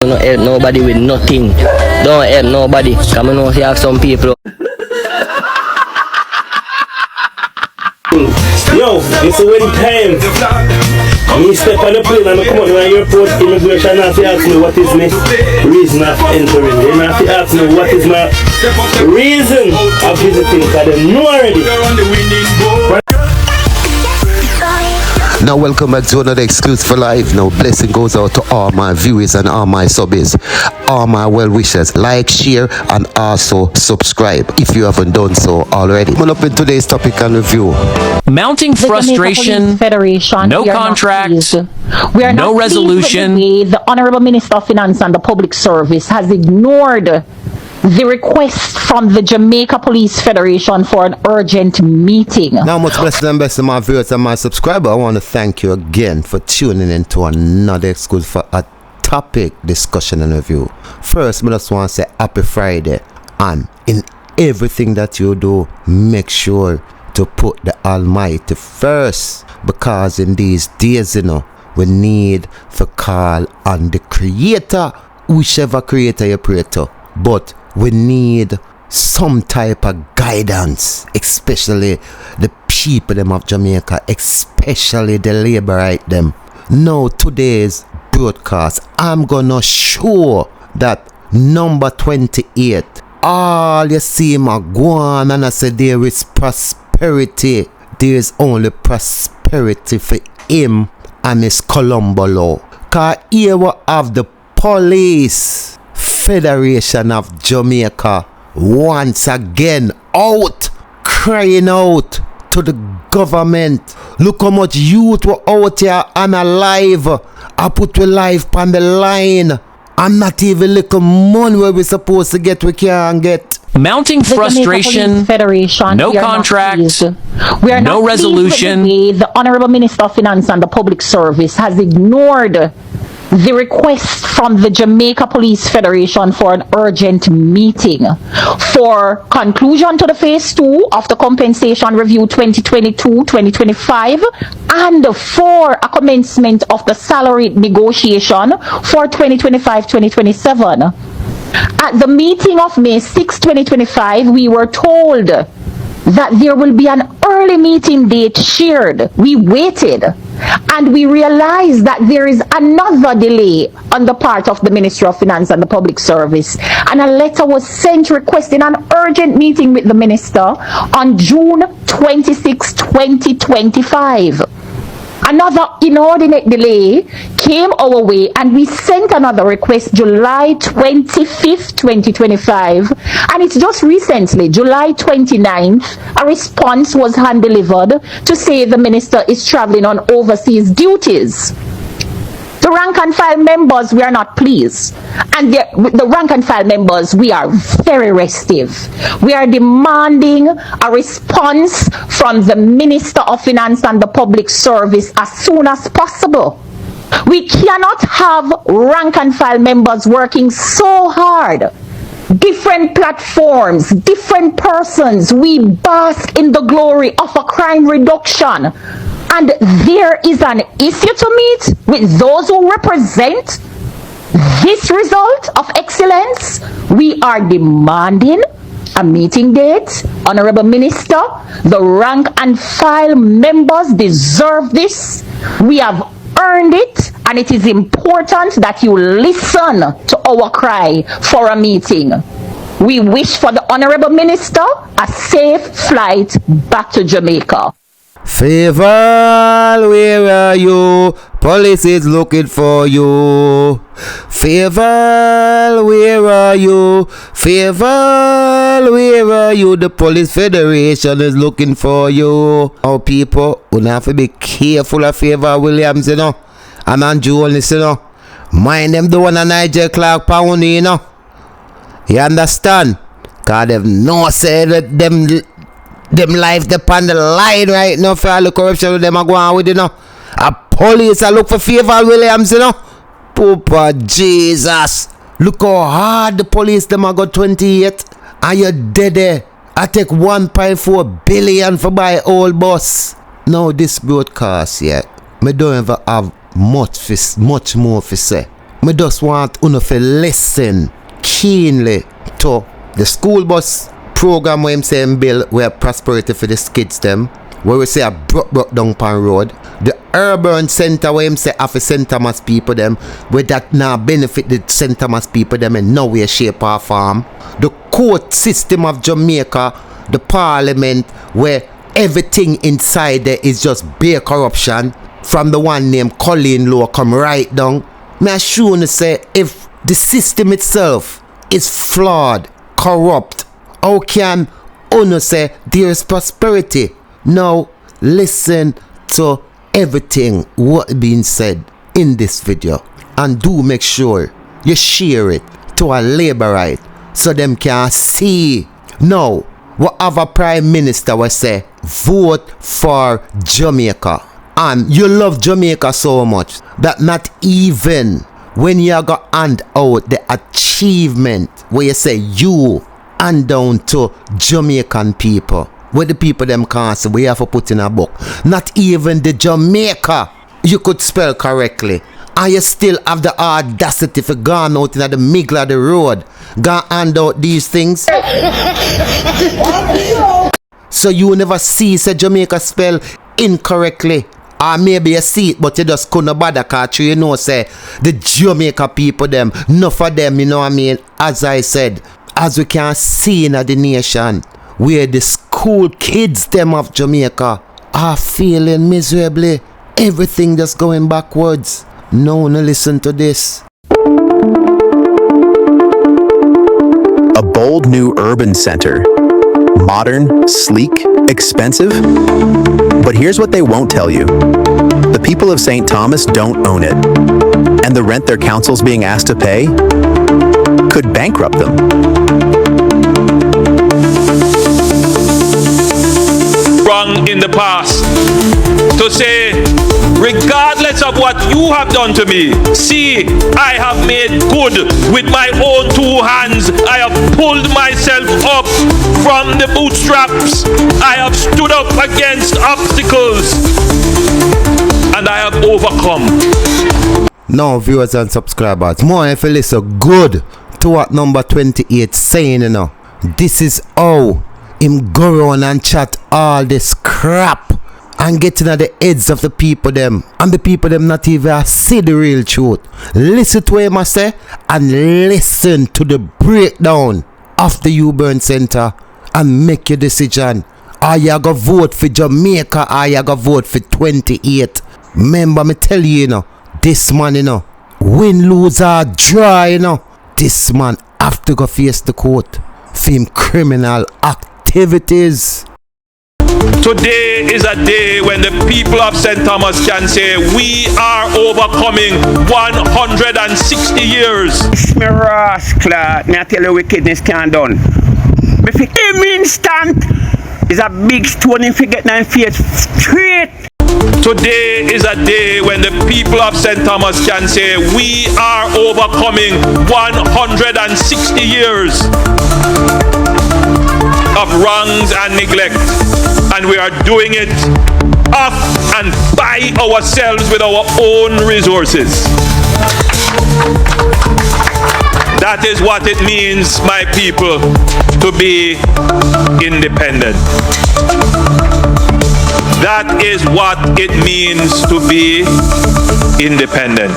Don't help nobody with nothing. Don't help nobody. Come on, you have some people. Yo, it's a wedding time. Me step on the plane and I come out to the airport. Immigration have to ask me what is my reason of entering. They have to ask me what is my reason of visiting, because they know already. Now welcome back to another Exclusive for Life. Now blessing goes out to all my viewers and all my subbies, all my well wishers. Like, share and also subscribe if you haven't done so already. Coming up in today's topic and review. Mounting frustration, no contract, we are no not resolution. The Honorable Minister of Finance and the Public Service has ignored the request from the Jamaica Police Federation for an urgent meeting. Now much blessed and best to my viewers and my subscribers. I want to thank you again for tuning in to another Exclusive for a topic discussion and review. First, I just want to say happy Friday, and in everything that you do, make sure to put the Almighty first, because in these days, we need to call on the Creator, whichever Creator you pray to. But we need some type of guidance, especially the people them of Jamaica, especially the labor right them. Now today's broadcast, I'm gonna show that number 28. All you see my go on and I say there is prosperity. There is only prosperity for him and his Colombo law. Cause here we have the Police Federation of Jamaica once again out, crying out to the government. Look how much youth were out here and alive. I put your life on the line. I'm not even little money where we're supposed to get, we can't get. Mounting frustration, no contract, we are no not resolution. The Honorable Minister of Finance and the Public Service has ignored the request from the Jamaica Police Federation for an urgent meeting for conclusion to the phase 2 of the compensation review 2022-2025 and for a commencement of the salary negotiation for 2025-2027. At the meeting of May 6, 2025, we were told that there will be an early meeting date shared. We waited and we realized that there is another delay on the part of the Ministry of Finance and the Public Service, and a letter was sent requesting an urgent meeting with the Minister on June 26, 2025. Another inordinate delay came our way and we sent another request July 25th, 2025, and it's just recently, July 29th, a response was hand-delivered to say the minister is traveling on overseas duties. The rank and file members, we are not pleased. And the rank and file members, we are very restive. We are demanding a response from the Minister of Finance and the Public Service as soon as possible. We cannot have rank and file members working so hard. Different platforms, different persons, we bask in the glory of a crime reduction. And there is an issue to meet with those who represent this result of excellence. We are demanding a meeting date. Honorable Minister, the rank and file members deserve this. We have earned it, and it is important that you listen to our cry for a meeting. We wish for the Honorable Minister a safe flight back to Jamaica. Fayval, where are you? Police is looking for you. Fayval, where are you? Fayval, where are you? The Police Federation is looking for you. Our people, we have to be careful of Fayva Williams, and Jones, Mind them the one a Nigel Clark Pound, You understand? Cause they've no say that them life depend on the line right now for all the corruption them are going with, A police are look for Fayva Williams, Papa Jesus. Look how hard the police them are got 28. And you dead there. I take 1.4 billion for buy old bus. Now this broadcast yet, me don't ever have much more to say. Me just want to listen keenly to the school bus program where him say him build where prosperity for the kids them, where we say a broke down pan road. The urban center where him say half a St. Thomas people them, where that now benefit the St. Thomas people them in no way, shape or form. The court system of Jamaica, the parliament, where everything inside there is just bare corruption. From the one named Colleen Law come right down. Me assure you say if the system itself is flawed, corrupt, how can you say there is prosperity? Now listen to everything what being said in this video, and do make sure you share it to a laborite so them can see. Now whatever prime minister will say, vote for Jamaica. And you love Jamaica so much that not even when you go hand out the achievement where you say you and down to Jamaican people, where the people them can't say we have to put in a book, not even the Jamaica you could spell correctly, and you still have the audacity for going out in the middle of the road, go hand out these things. So you never see say Jamaica spell incorrectly. Or maybe you see it, but you just couldn't bother because you know, say, the Jamaica people them, enough of them, you know what I mean? As I said, as we can see in the nation, where the school kids them of Jamaica are feeling miserably. Everything just going backwards. No, listen to this. A bold new urban center. Modern, sleek, expensive. But here's what they won't tell you. The people of St. Thomas don't own it. And the rent their council's being asked to pay could bankrupt them. Wrong in the past. To say, regardless of what you have done to me, see, I have made good with my own two hands. I have pulled myself up from the bootstraps. I have stood up against obstacles, and I have overcome. Now, viewers and subscribers, more if you listen good to what number 28 saying, you know, this is how him go around and chat all this crap and getting at the heads of the people them, and the people them not even see the real truth. Listen to what him say and listen to the breakdown of the Urban Center and make your decision. Are you gonna vote for Jamaica or you gonna vote for 28? Remember me tell you, you know, this man, you know, win, lose or draw, you know, this man have to go face the court for him criminal activities. Today is a day when the people of St. Thomas can say, we are overcoming 160 years. Me rascal, me I tell you wickedness can't done. But for him instant, is a big stone in forget and face straight. Today is a day when the people of St. Thomas can say, we are overcoming 160 years of wrongs and neglect. And we are doing it off and by ourselves with our own resources. That is what it means, my people, to be independent. That is what it means to be independent.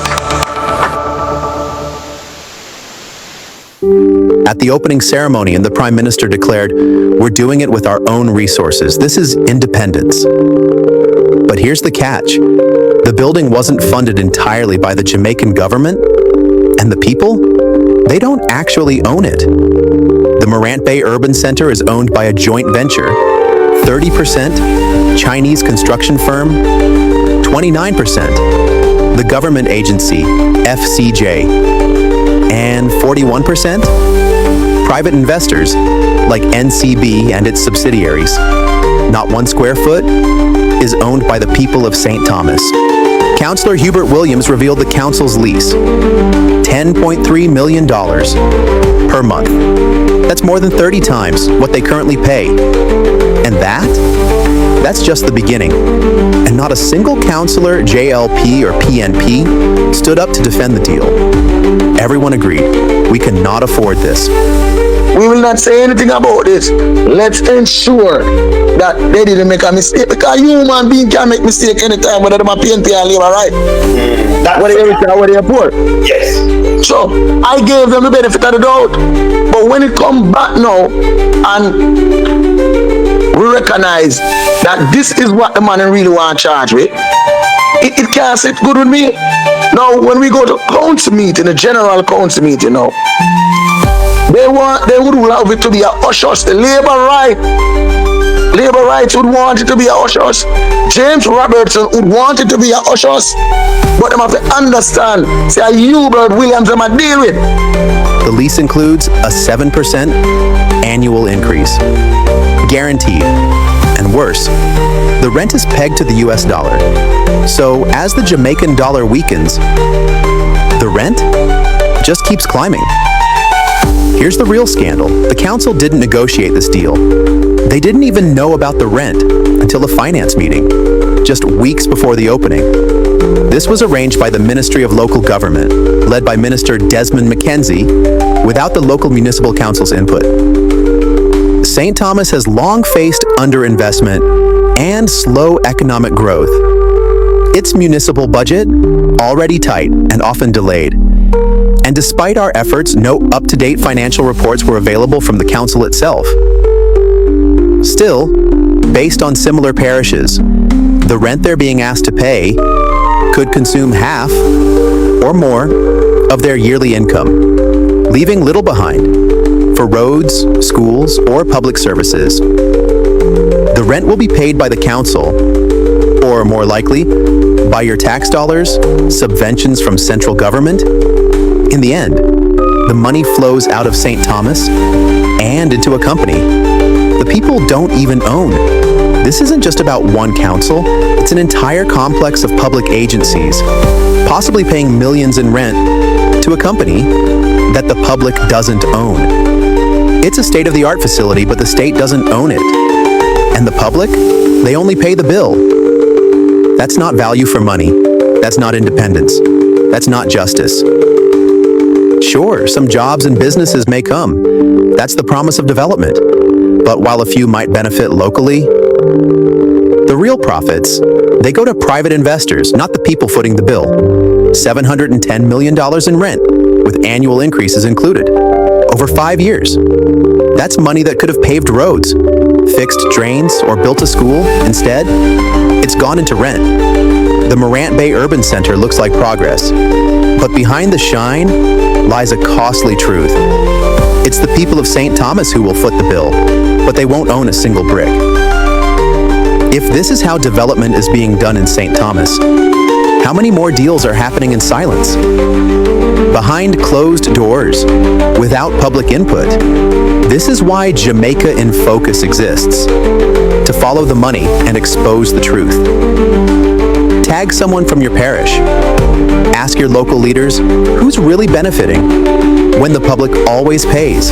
At the opening ceremony, the Prime Minister declared, "We're doing it with our own resources. This is independence." But here's the catch. The building wasn't funded entirely by the Jamaican government, and the people, they don't actually own it. The Morant Bay Urban Center is owned by a joint venture. 30% Chinese construction firm, 29% the government agency FCJ, and 41% private investors like NCB and its subsidiaries. Not 1 square foot is owned by the people of St. Thomas. Councillor Hubert Williams revealed the council's lease, $10.3 million per month. That's more than 30 times what they currently pay. And that's just the beginning. And not a single councillor, JLP or PNP, stood up to defend the deal. everyone agreed we cannot afford this. We will not say anything about this. Let's ensure that they didn't make a mistake, because human being can make mistake anytime, whether they're PNP and labor, right? Whether they're rich or whether they're poor. Yes. So I gave them the benefit of the doubt. But when it comes back now and we recognize that this is what the man really want to charge with, it can't sit good with me. Now when we go to council meeting, a general council meeting now, they would love it to be a ushers. The labor rights would want it to be a ushers. James Robertson would want it to be a ushers. But they have to understand, say Hubert Williams I'm a deal with. The lease includes a 7% annual increase, guaranteed. And worse, the rent is pegged to the US dollar. So as the Jamaican dollar weakens, the rent just keeps climbing. Here's the real scandal. The council didn't negotiate this deal. They didn't even know about the rent until the finance meeting, just weeks before the opening. This was arranged by the Ministry of Local Government, led by Minister Desmond McKenzie, without the local municipal council's input. St. Thomas has long faced underinvestment and slow economic growth. Its municipal budget, already tight and often delayed. And despite our efforts, no up-to-date financial reports were available from the council itself. Still, based on similar parishes, the rent they're being asked to pay could consume half or more of their yearly income, leaving little behind for roads, schools, or public services. The rent will be paid by the council, or more likely, by your tax dollars, subventions from central government. In the end, the money flows out of St. Thomas and into a company the people don't even own. This isn't just about one council, it's an entire complex of public agencies, possibly paying millions in rent to a company that the public doesn't own. It's a state-of-the-art facility, but the state doesn't own it. And the public, they only pay the bill. That's not value for money. That's not independence. That's not justice. Sure, some jobs and businesses may come. That's the promise of development. But while a few might benefit locally, the real profits, they go to private investors, not the people footing the bill. $710 million in rent, with annual increases included, over 5 years. That's money that could have paved roads, fixed drains, or built a school. Instead, it's gone into rent. The Morant Bay Urban Center looks like progress, but behind the shine lies a costly truth. It's the people of St. Thomas who will foot the bill, but they won't own a single brick. If this is how development is being done in St. Thomas, how many more deals are happening in silence? Behind closed doors, without public input. This is why Jamaica in Focus exists, to follow the money and expose the truth. Tag someone from your parish. Ask your local leaders who's really benefiting when the public always pays.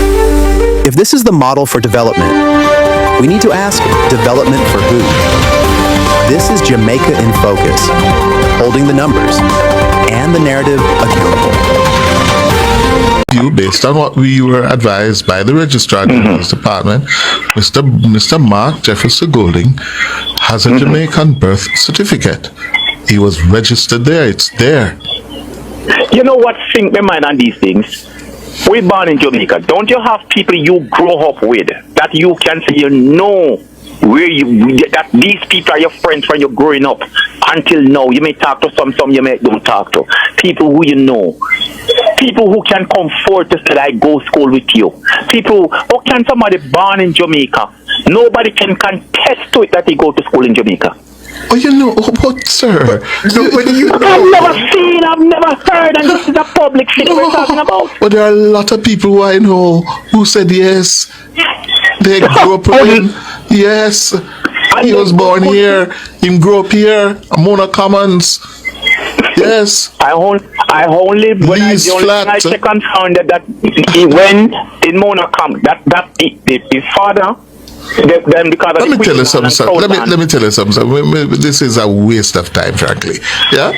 If this is the model for development, we need to ask, development for who? This is Jamaica in Focus, holding the numbers and the narrative accountable. Based on what we were advised by the Registrar General's Department, Mr. Mark Jefferson Golding has a Jamaican birth certificate. He was registered there. It's there. You know what sink my mind on these things? We born in Jamaica. Don't you have people you grow up with that you can say you know where that these people are your friends when you're growing up? Until now, you may talk to some you may don't talk to. People who you know. People who can come forward to say, I go to school with you. People, how can somebody born in Jamaica? Nobody can contest to it that they go to school in Jamaica. Oh, you know, what, sir? I've never seen, I've never heard, and this is a public thing we're talking about. But there are a lot of people who I know who said yes. They grew up with him. Yes. He was born here. He grew up here. Mona Commons. Yes. I only when I check and found that he went in Mona Commons. His father. Let me tell you something, sir. Let me tell you something, sir. This is a waste of time, frankly. Yeah?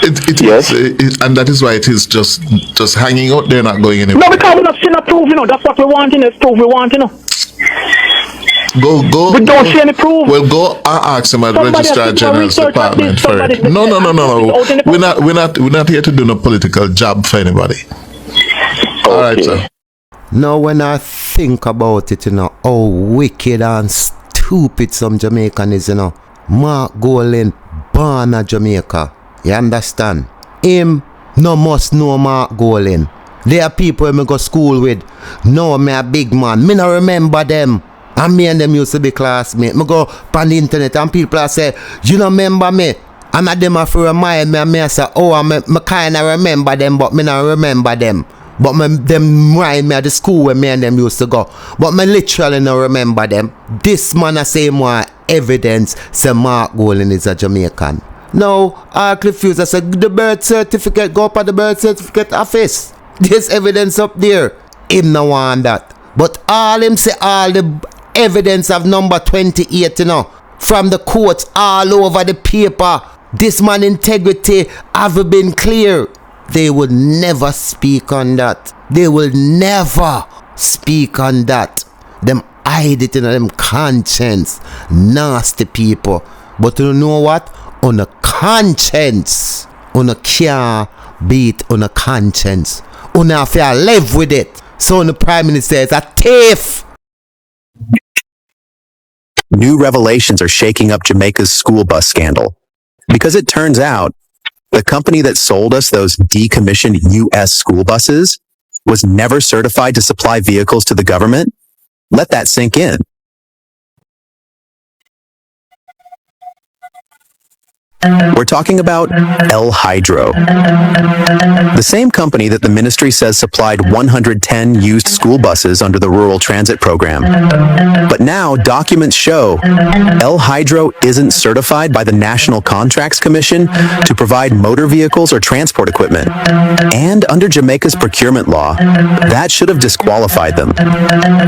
Yes. And that is why it is just hanging out there, not going anywhere. No, because we're not seeing a proof, That's what we want, It's proof we want, Go. We don't see any proof. Well, go and ask him at the Registrar General's Department for it. No. We're not here to do no political job for anybody. Okay. All right, sir. Now, when I think about it, how wicked and stupid some Jamaican is, Mark Golding born in Jamaica. You understand? Him no must know Mark Golding. There are people me go school with. No, me a big man. Me no remember them. And me and them used to be classmates. Me go on the internet and people say, you don't remember me? And them have to remind me and me say, oh, me kind of remember them, but me not remember them. But them remind me of the school where me and them used to go. But me literally not remember them. This man a say more evidence say Mark Golding is a Jamaican. Now, I refuse. I said the birth certificate, go up at the birth certificate office. There's evidence up there. Him no want that. But all him say all the evidence of number 28, from the courts all over the paper. This man integrity have been clear. They would never speak on that. They will never speak on that. Them hide it in them conscience. Nasty people. But you know what? On a conscience. On a can't beat on a conscience. On a fair live with it. So the Prime Minister is a thief. New revelations are shaking up Jamaica's school bus scandal. Because it turns out, the company that sold us those decommissioned U.S. school buses was never certified to supply vehicles to the government. Let that sink in. We're talking about El Hydro, the same company that the ministry says supplied 110 used school buses under the Rural Transit Program. But now documents show El Hydro isn't certified by the National Contracts Commission to provide motor vehicles or transport equipment. And under Jamaica's procurement law, that should have disqualified them.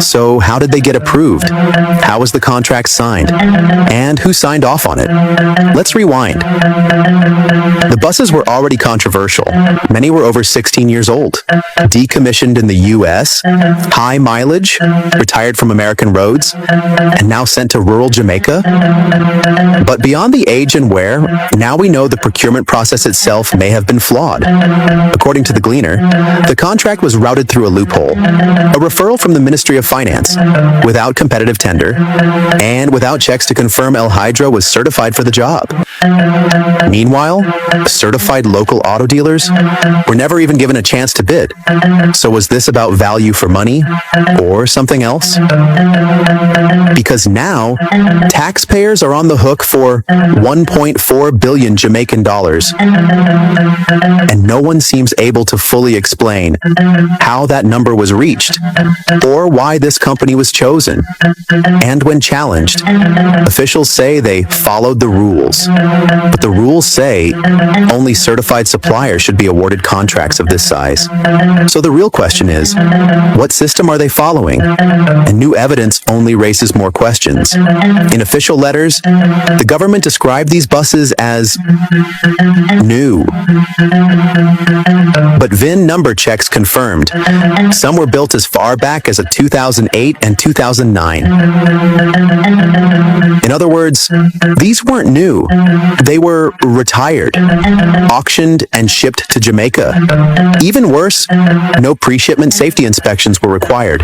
So how did they get approved? How was the contract signed? And who signed off on it? Let's rewind. The buses were already controversial. Many were over 16 years old, decommissioned in the U.S., high mileage, retired from American roads, and now sent to rural Jamaica. But beyond the age and wear, now we know the procurement process itself may have been flawed. According to the Gleaner, the contract was routed through a loophole, a referral from the Ministry of Finance, without competitive tender, and without checks to confirm El Hydro was certified for the job. Meanwhile, certified local auto dealers were never even given a chance to bid. So was this about value for money or something else? Because now, taxpayers are on the hook for 1.4 billion Jamaican dollars. And no one seems able to fully explain how that number was reached or why this company was chosen. And when challenged, officials say they followed the rules. But the rules say only certified suppliers should be awarded contracts of this size. So the real question is, what system are they following? And new evidence only raises more questions. In official letters, the government described these buses as new. But VIN number checks confirmed. Some were built as far back as 2008 and 2009. In other words, these weren't new. They were retired, auctioned, and shipped to Jamaica. Even worse, no pre-shipment safety inspections were required.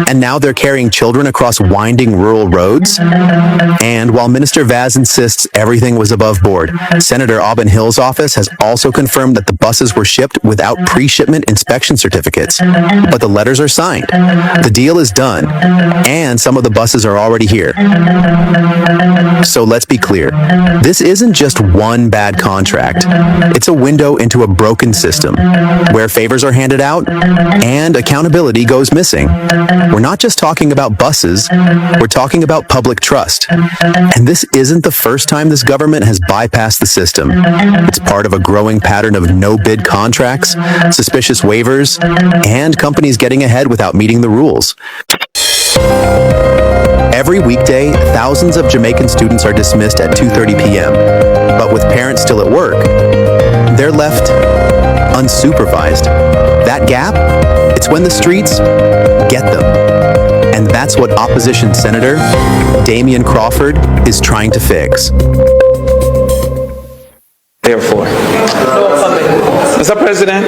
And now they're carrying children across winding rural roads. And while Minister Vaz insists everything was above board, Senator Auburn Hill's office has also confirmed that the buses were shipped without pre-shipment inspection certificates. But the letters are signed. The deal is done. And some of the buses are already here. So let's be clear. This isn't just one bad contract. It's a window into a broken system where favors are handed out and accountability goes missing. We're not just talking about buses, we're talking about public trust. And this isn't the first time this government has bypassed the system. It's part of a growing pattern of no-bid contracts, suspicious waivers, and companies getting ahead without meeting the rules. Every weekday, thousands of Jamaican students are dismissed at 2:30 p.m. But with parents still at work, they're left unsupervised. That gap, it's when the streets get them. And that's what Opposition Senator Damian Crawford is trying to fix. Therefore, Mr. President,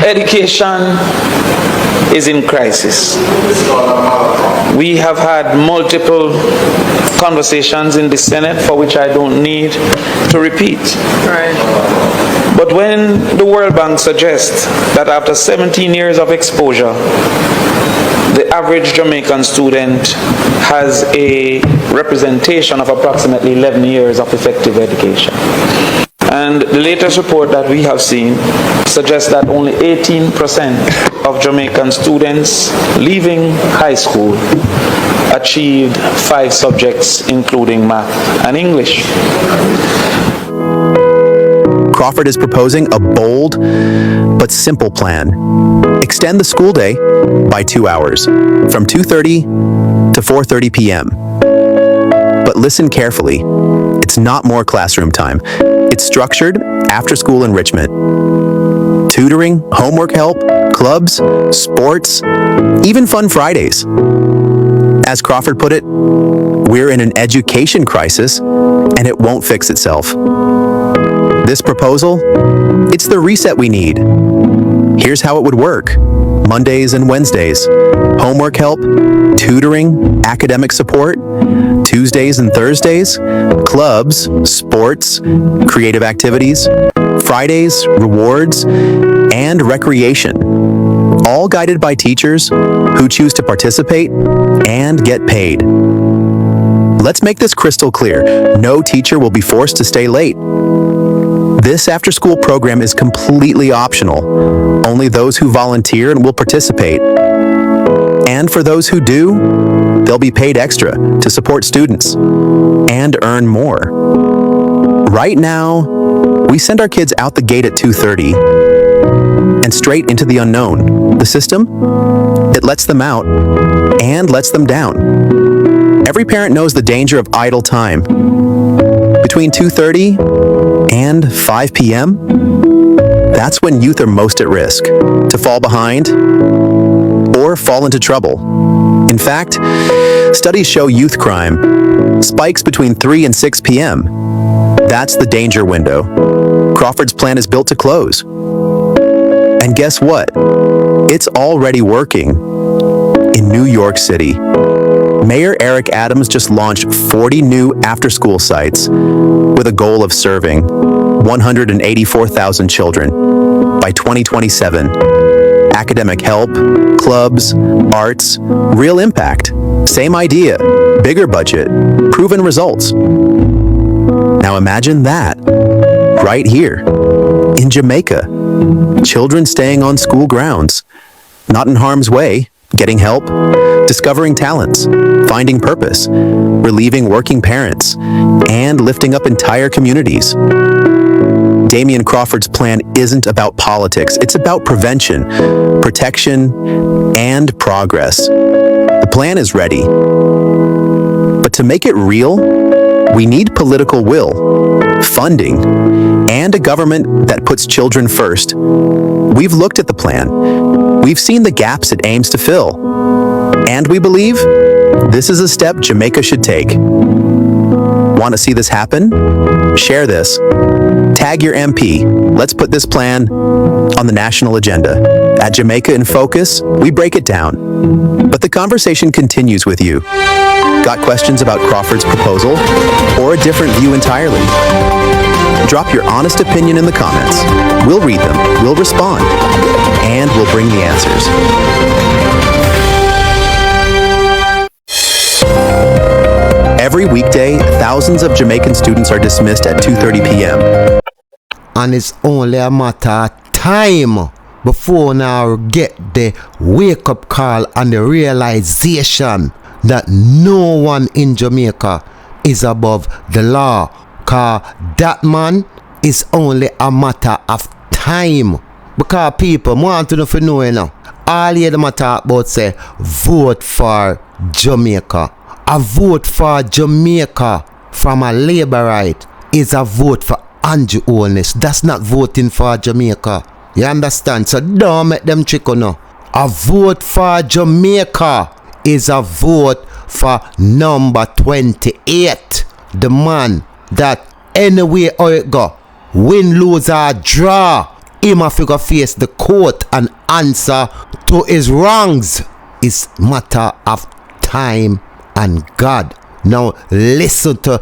education is in crisis. We have had multiple conversations in the Senate for which I don't need to repeat. Right. But when the World Bank suggests that after 17 years of exposure, the average Jamaican student has a representation of approximately 11 years of effective education. And the latest report that we have seen suggests that only 18% of Jamaican students leaving high school achieved 5 subjects, including math and English. Crawford is proposing a bold but simple plan. Extend the school day by 2 hours, from 2:30 to 4:30 p.m. But listen carefully. It's not more classroom time. It's structured after-school enrichment. Tutoring, homework help, clubs, sports, even fun Fridays. As Crawford put it, we're in an education crisis, and it won't fix itself. This proposal, it's the reset we need. Here's how it would work. Mondays and Wednesdays, homework help, tutoring, academic support. Tuesdays and Thursdays, clubs, sports, creative activities. Fridays, rewards, and recreation. All guided by teachers who choose to participate and get paid. Let's make this crystal clear. No teacher will be forced to stay late. This after-school program is completely optional. Only those who volunteer and will participate. And for those who do, they'll be paid extra to support students and earn more. Right now, we send our kids out the gate at 2:30 and straight into the unknown. The system, it lets them out and lets them down. Every parent knows the danger of idle time. Between 2:30 and 5 p.m., that's when youth are most at risk to fall behind or fall into trouble. In fact, studies show youth crime spikes between 3 and 6 p.m. That's the danger window Crawford's plan is built to close. And guess what? It's already working in New York City. Mayor Eric Adams just launched 40 new after-school sites with a goal of serving 184,000 children by 2027. Academic help, clubs, arts, real impact. Same idea, bigger budget, proven results. Now imagine that, right here, in Jamaica. Children staying on school grounds, not in harm's way, getting help, discovering talents, finding purpose, relieving working parents, and lifting up entire communities. Damian Crawford's plan isn't about politics. It's about prevention, protection, and progress. The plan is ready. But to make it real, we need political will, funding, and a government that puts children first. We've looked at the plan. We've seen the gaps it aims to fill. And we believe this is a step Jamaica should take. Want to see this happen? Share this. Tag your MP. Let's put this plan on the national agenda. At Jamaica in Focus, we break it down. But the conversation continues with you. Got questions about Crawford's proposal or a different view entirely? Drop your honest opinion in the comments. We'll read them, we'll respond, and we'll bring the answers. Every weekday, thousands of Jamaican students are dismissed at 2:30 p.m. And it's only a matter of time before now get the wake-up call and the realization that no one in Jamaica is above the law. Because that man is only a matter of time. Because people want to know for know, you know. All you them talk about say, vote for Jamaica. A vote for Jamaica from a Labourite is a vote for Andrew Holness. That's not voting for Jamaica. You understand? So don't make them trick on no. A vote for Jamaica is a vote for number 28. The man that anyway how it go, win, lose or draw, him a figure face the court and answer to his wrongs. It's matter of time and God. Now listen to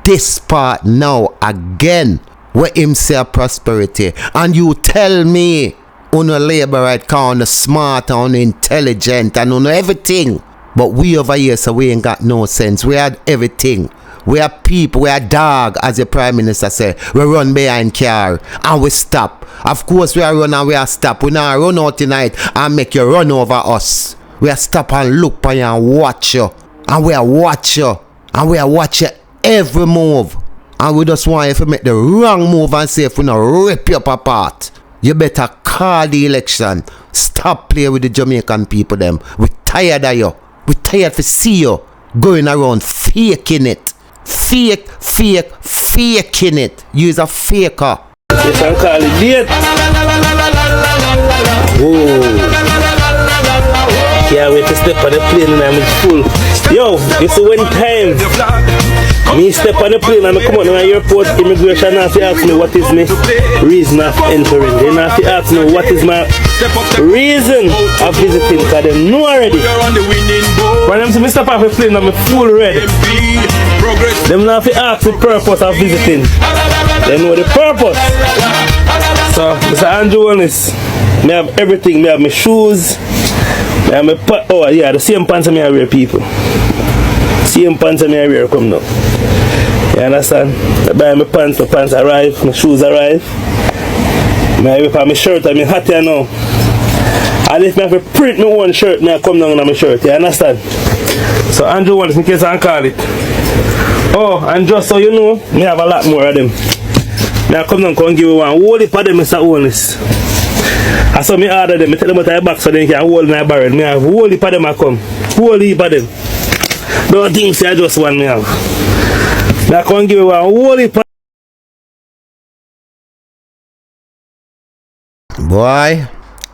this part now again, where him say prosperity, and you tell me uno labor right kind of smart and intelligent and uno everything, but we over here so we ain't got no sense. We had everything. We are people, we are dog, as the Prime Minister said. We run behind car and we stop. Of course we are run and we are stop. We not run out tonight and make you run over us. We are stop and look for you and watch you. And we are watch you. And we are watch you every move. And we just want you to make the wrong move and say if we not rip you up apart. You better call the election. Stop playing with the Jamaican people them. We tired of you. We tired to see you going around faking it. Faking it. You's a faker. Yes, I call it date. Oh. Can't wait to step on the plane and I'm full. Yo, you see when time me step on the plane and I come out to my airport, immigration have to ask me what is my reason of entering. They have to ask me what is my reason of visiting, because they know already. When them see me step off the plane I'm full red. Them have to ask the purpose of visiting. They know the purpose. So, Mr. Andrew Holness, me have everything. Me have my shoes. Me have my oh yeah, the same pants me I wear, people. Same pants me I wear come now. You understand? I buy my pants arrive, my shoes arrive. I wear my shirt, I'm hot here now. And if I have to print my one shirt, I come down on my shirt. You understand? So Andrew Holness, in case I call it. Oh, and just so you know, me have a lot more of them. I come down and give you one whole heap of them, Mr. Holness. I saw me order them, I tell them what I back so they can hold my barrel. Me have whole heap of them I come. Whole heap of them. Don't think say I just want me have. I come give you one whole heap of boy.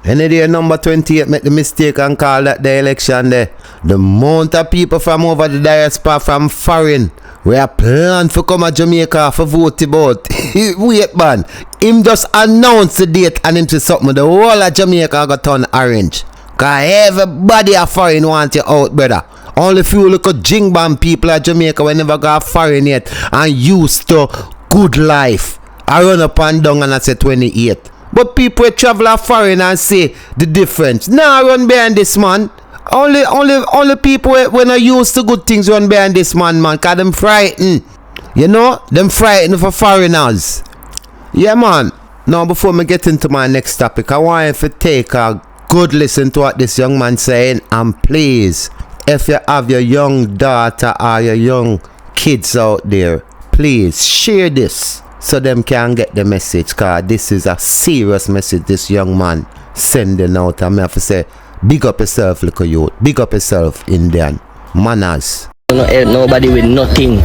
Any day number 28 make the mistake and call that the election there. The amount of people from over the diaspora from foreign we are plan for come to Jamaica for vote about. Wait man, him just announce the date and him to something. The whole of Jamaica got turn orange. Cause everybody a foreign want you out, brother. Only few little jingbang people at Jamaica we never got foreign yet and used to good life. I run up and down and I say 28. But people travel foreign and say the difference. Nah, run behind this man. Only people when I used to good things run behind this man, cause them frightened. You know? Them frightened for foreigners. Yeah man. Now before me get into my next topic, I want you to take a good listen to what this young man saying, and please, if you have your young daughter or your young kids out there, please share this so them can get the message, cause this is a serious message this young man sending out. And I have to say, big up yourself, little youth. Big up yourself, Indian. Manners. Don't help nobody with nothing.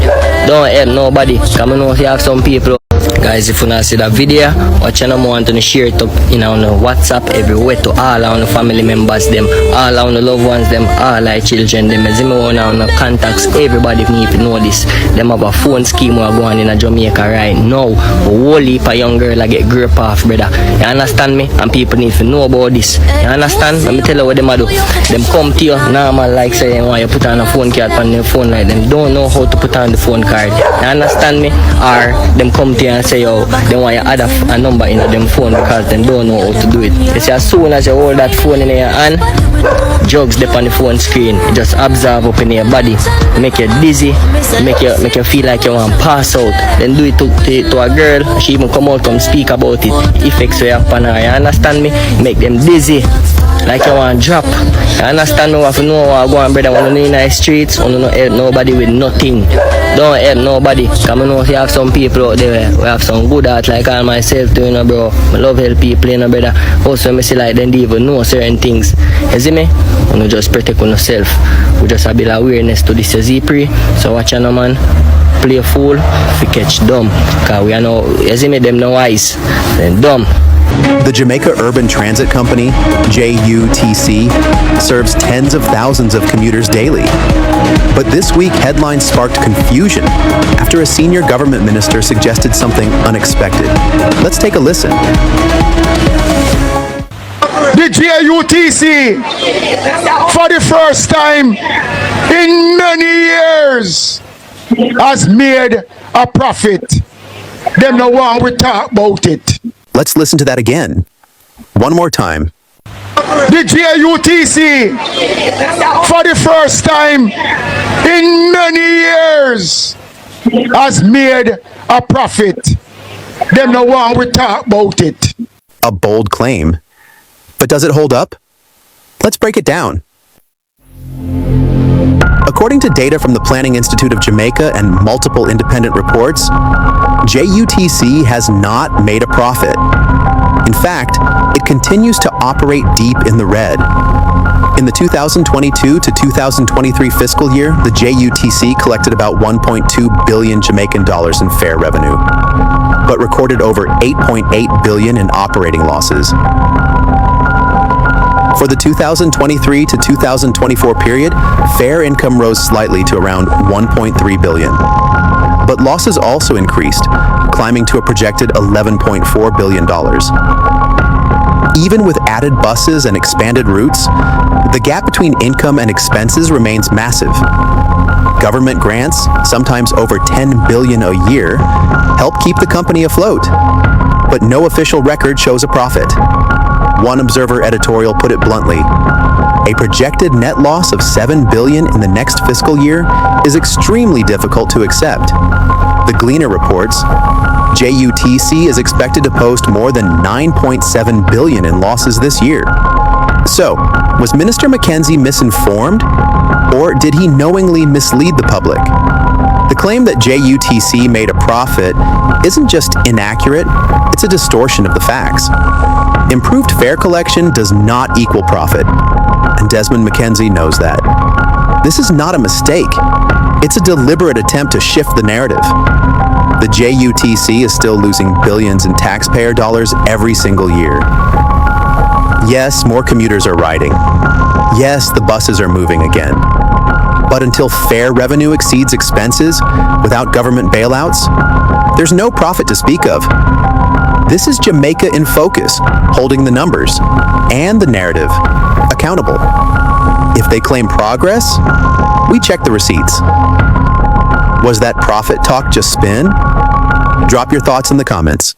Don't help nobody. Come on, you have some people. Guys, if you not see that video, watch and I want to share it up in on WhatsApp everywhere to all our family members, them, all our loved ones, them, all our children, them. As I want to contacts everybody need to know this. Them have a phone scheme we're going in Jamaica right now. A whole heap of young girl I get grip off, brother. You understand me? And people need to know about this. You understand? Let me tell you what them do. Them come to you normal like say you want you put on a phone card on their phone like them don't know how to put on the phone card. You understand me? Or them come to you and say yo, they want you add a number in them phone because they don't know how to do it. You see, as soon as you hold that phone in your hand, drugs up on the phone screen, it just absorb up in your body, make you dizzy, make you feel like you want to pass out. Then do it to a girl, she even come out come speak about it. Effects we have on her, you understand me? Make them dizzy, like you want to drop. I understand me have to know what go on, brother. When you in the streets, you don't help nobody with nothing. Don't help nobody. Because I know if you have some people out there we have some good heart like I myself too, you know, bro. I love help people, you know, brother. Also, I see like them they even know certain things. You see me? You just protect yourself. We just have a bit of awareness to this ZPRI. So watch out, man. Play a fool, we catch dumb. Because we are now, you see me, them no wise. Then dumb. The Jamaica Urban Transit Company, JUTC, serves tens of thousands of commuters daily. But this week, headlines sparked confusion after a senior government minister suggested something unexpected. Let's take a listen. The JUTC, for the first time in many years, has made a profit. Them no one we talk about it. Let's listen to that again. One more time. The JUTC, for the first time in many years, has made a profit. Them no one we talk about it. A bold claim. But does it hold up? Let's break it down. According to data from the Planning Institute of Jamaica and multiple independent reports, JUTC has not made a profit. In fact, it continues to operate deep in the red. In the 2022 to 2023 fiscal year, the JUTC collected about 1.2 billion Jamaican dollars in fare revenue, but recorded over 8.8 billion in operating losses. For the 2023 to 2024 period, fare income rose slightly to around 1.3 billion. But losses also increased, climbing to a projected $11.4 billion. Even with added buses and expanded routes, the gap between income and expenses remains massive. Government grants, sometimes over $10 billion a year, help keep the company afloat. But no official record shows a profit. One Observer editorial put it bluntly: a projected net loss of $7 billion in the next fiscal year is extremely difficult to accept. The Gleaner reports, JUTC is expected to post more than $9.7 billion in losses this year. So, was Minister Mackenzie misinformed? Or did he knowingly mislead the public? The claim that JUTC made a profit isn't just inaccurate, it's a distortion of the facts. Improved fare collection does not equal profit, and Desmond Mackenzie knows that. This is not a mistake. It's a deliberate attempt to shift the narrative. The JUTC is still losing billions in taxpayer dollars every single year. Yes, more commuters are riding. Yes, the buses are moving again. But until fare revenue exceeds expenses without government bailouts, there's no profit to speak of. This is Jamaica in focus, holding the numbers and the narrative accountable. If they claim progress, we check the receipts. Was that profit talk just spin? Drop your thoughts in the comments.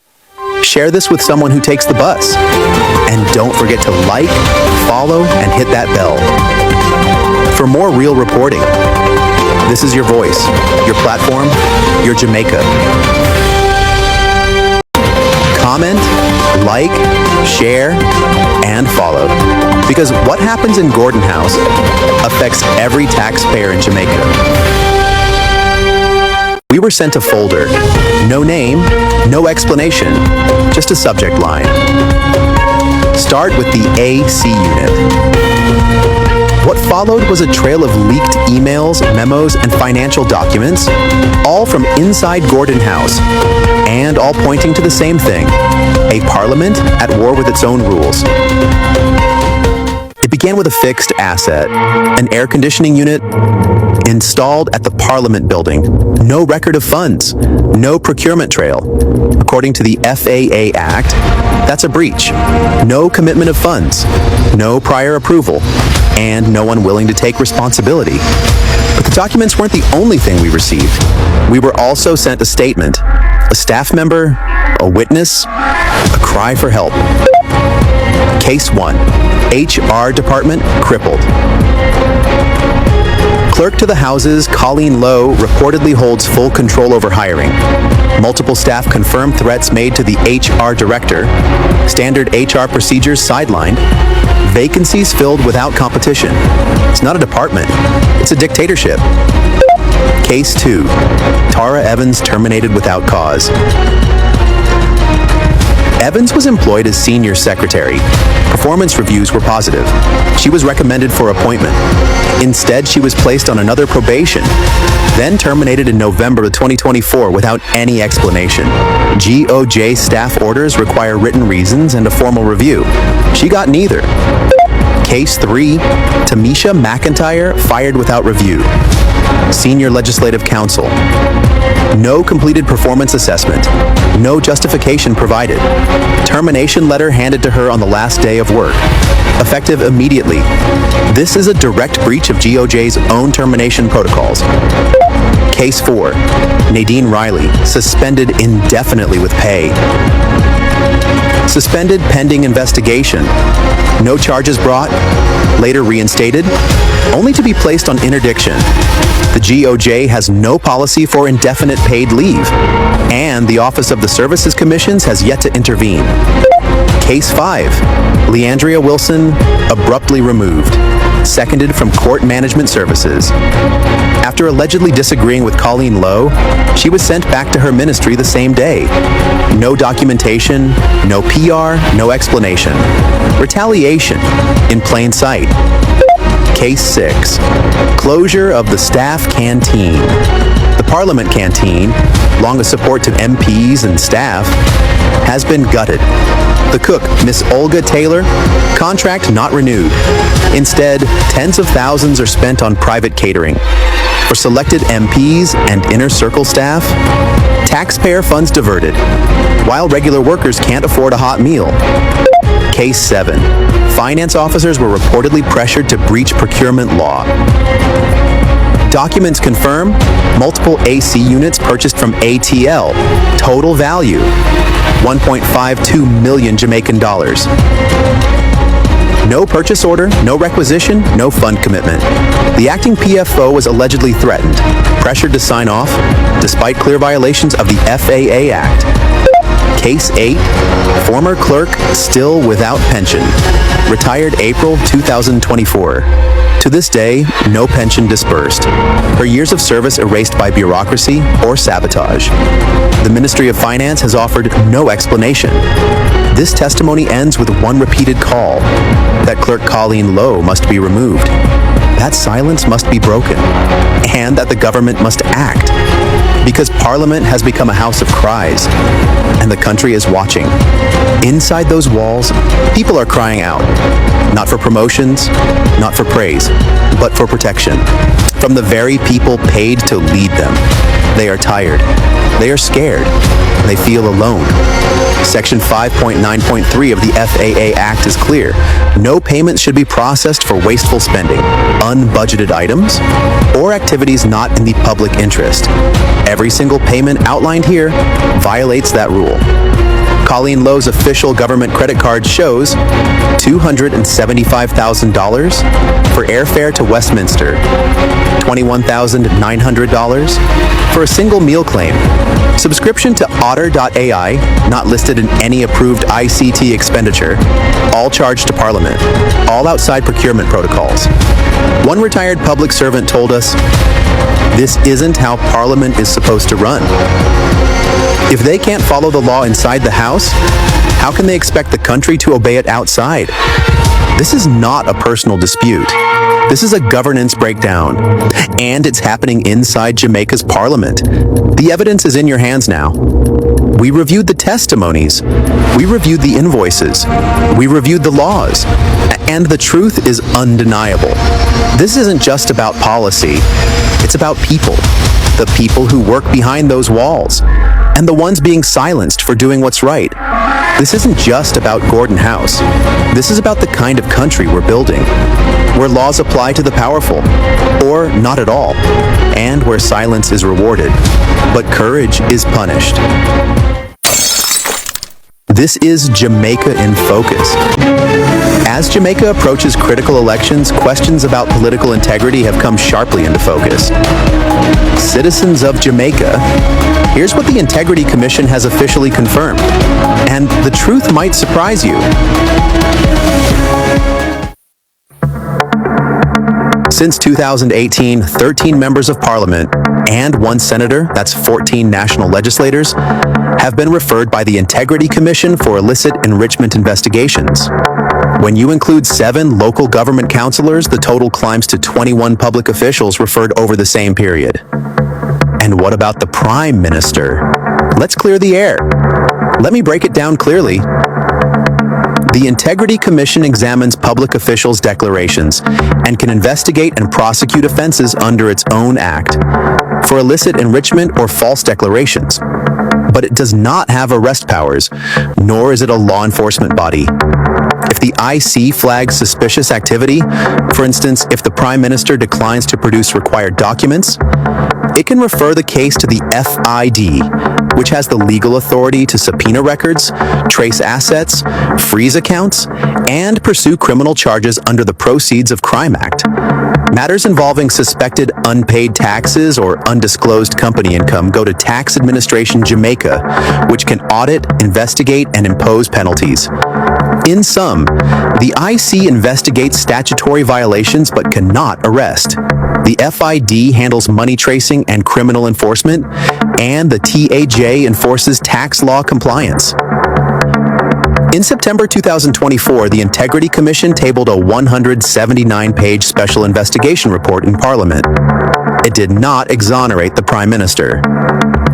Share this with someone who takes the bus. And don't forget to like, follow, and hit that bell. For more real reporting, this is your voice, your platform, your Jamaica. Comment, like, share, and follow. Because what happens in Gordon House affects every taxpayer in Jamaica. We were sent a folder. No name, no explanation, just a subject line. Start with the AC unit. What followed was a trail of leaked emails, memos, and financial documents, all from inside Gordon House, and all pointing to the same thing: a parliament at war with its own rules. It began with a fixed asset, an air conditioning unit installed at the Parliament building. No record of funds, no procurement trail. According to the FAA Act, that's a breach. No commitment of funds, no prior approval, and no one willing to take responsibility. But the documents weren't the only thing we received. We were also sent a statement, a staff member, a witness, a cry for help. Case 1, HR department crippled. Clerk to the Houses, Colleen Lowe, reportedly holds full control over hiring. Multiple staff confirmed threats made to the HR director. Standard HR procedures sidelined. Vacancies filled without competition. It's not a department. It's a dictatorship. Case 2. Tara Evans terminated without cause. Evans was employed as senior secretary. Performance reviews were positive. She was recommended for appointment. Instead, she was placed on another probation, then terminated in November of 2024 without any explanation. GOJ staff orders require written reasons and a formal review. She got neither. Case 3, Tamisha McIntyre fired without review. Senior Legislative Counsel. No completed performance assessment. No justification provided. Termination letter handed to her on the last day of work. Effective immediately. This is a direct breach of GOJ's own termination protocols. Case 4. Nadine Riley, suspended indefinitely with pay. Suspended pending investigation. No charges brought. Later reinstated, only to be placed on interdiction. The GOJ has no policy for indefinite paid leave, and the Office of the Services Commissions has yet to intervene. Case 5. Leandria Wilson, abruptly removed. Seconded from Court Management Services. After allegedly disagreeing with Colleen Lowe, she was sent back to her ministry the same day. No documentation, no PR, no explanation. Retaliation in plain sight. Case 6. Closure of the staff canteen. The Parliament canteen, long a support to MPs and staff, has been gutted. The cook, Miss Olga Taylor, contract not renewed. Instead, tens of thousands are spent on private catering. For selected MPs and inner circle staff, taxpayer funds diverted, while regular workers can't afford a hot meal. Case 7. Finance officers were reportedly pressured to breach procurement law. Documents confirm multiple AC units purchased from ATL. Total value, 1.52 million Jamaican dollars. No purchase order, no requisition, no fund commitment. The acting PFO was allegedly threatened, pressured to sign off, despite clear violations of the FAA Act. Case 8, former clerk still without pension. Retired April 2024. To this day, no pension disbursed. Her years of service erased by bureaucracy or sabotage. The Ministry of Finance has offered no explanation. This testimony ends with one repeated call, that Clerk Colleen Lowe must be removed. That silence must be broken, and that the government must act. Because Parliament has become a house of cries, and the country is watching. Inside those walls, people are crying out, not for promotions, not for praise, but for protection. From the very people paid to lead them. They are tired. They are scared. They feel alone. Section 5.9.3 of the FAA Act is clear. No payments should be processed for wasteful spending, unbudgeted items, or activities not in the public interest. Every single payment outlined here violates that rule. Colleen Lowe's official government credit card shows $275,000 for airfare to Westminster, $21,900 for a single meal claim, subscription to Otter.ai, not listed in any approved ICT expenditure, all charged to Parliament, all outside procurement protocols. One retired public servant told us, "This isn't how Parliament is supposed to run." If they can't follow the law inside the House, how can they expect the country to obey it outside? This is not a personal dispute. This is a governance breakdown, and it's happening inside Jamaica's Parliament. The evidence is in your hands now. We reviewed the testimonies. We reviewed the invoices. We reviewed the laws. And the truth is undeniable. This isn't just about policy. It's about people. The people who work behind those walls. And the ones being silenced for doing what's right. This isn't just about Gordon House. This is about the kind of country we're building, where laws apply to the powerful, or not at all, and where silence is rewarded, but courage is punished. This is Jamaica in Focus. As Jamaica approaches critical elections, questions about political integrity have come sharply into focus. Citizens of Jamaica, here's what the Integrity Commission has officially confirmed, and the truth might surprise you. Since 2018, 13 members of parliament and 1 senator, that's 14 national legislators, have been referred by the Integrity Commission for illicit enrichment investigations. When you include 7 local government councillors, the total climbs to 21 public officials referred over the same period. And what about the Prime Minister? Let's clear the air. Let me break it down clearly. The Integrity Commission examines public officials' declarations and can investigate and prosecute offenses under its own act for illicit enrichment or false declarations. But it does not have arrest powers, nor is it a law enforcement body. If the IC flags suspicious activity, for instance, if the Prime Minister declines to produce required documents, it can refer the case to the FID, which has the legal authority to subpoena records, trace assets, freeze accounts, and pursue criminal charges under the Proceeds of Crime Act. Matters involving suspected unpaid taxes or undisclosed company income go to Tax Administration Jamaica, which can audit, investigate, and impose penalties. In sum, the IC investigates statutory violations but cannot arrest. The FID handles money tracing and criminal enforcement, and the TAJ enforces tax law compliance. In September 2024, the Integrity Commission tabled a 179-page special investigation report in Parliament. It did not exonerate the Prime Minister.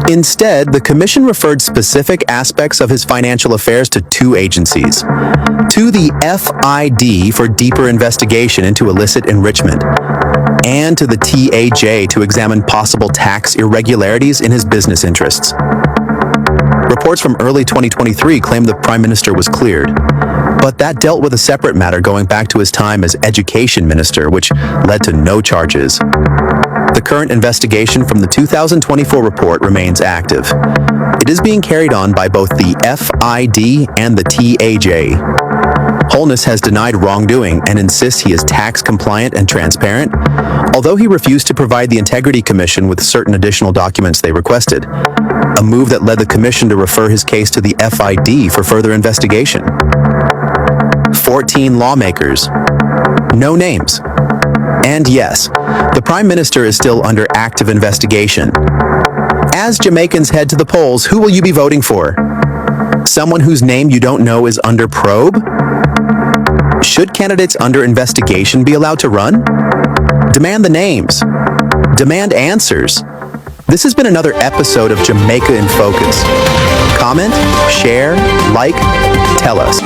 Instead, the Commission referred specific aspects of his financial affairs to 2 agencies. To the FID for deeper investigation into illicit enrichment, and to the TAJ to examine possible tax irregularities in his business interests. Reports from early 2023 claim the Prime Minister was cleared, but that dealt with a separate matter going back to his time as Education Minister, which led to no charges. The current investigation from the 2024 report remains active. It is being carried on by both the FID and the TAJ. Holness has denied wrongdoing and insists he is tax compliant and transparent, although he refused to provide the Integrity Commission with certain additional documents they requested, a move that led the Commission to refer his case to the FID for further investigation. 14 lawmakers. No names. And yes, the Prime Minister is still under active investigation. As Jamaicans head to the polls, who will you be voting for? Someone whose name you don't know is under probe? Should candidates under investigation be allowed to run? Demand the names. Demand answers. This has been another episode of Jamaica in Focus. Comment, share, like, tell us.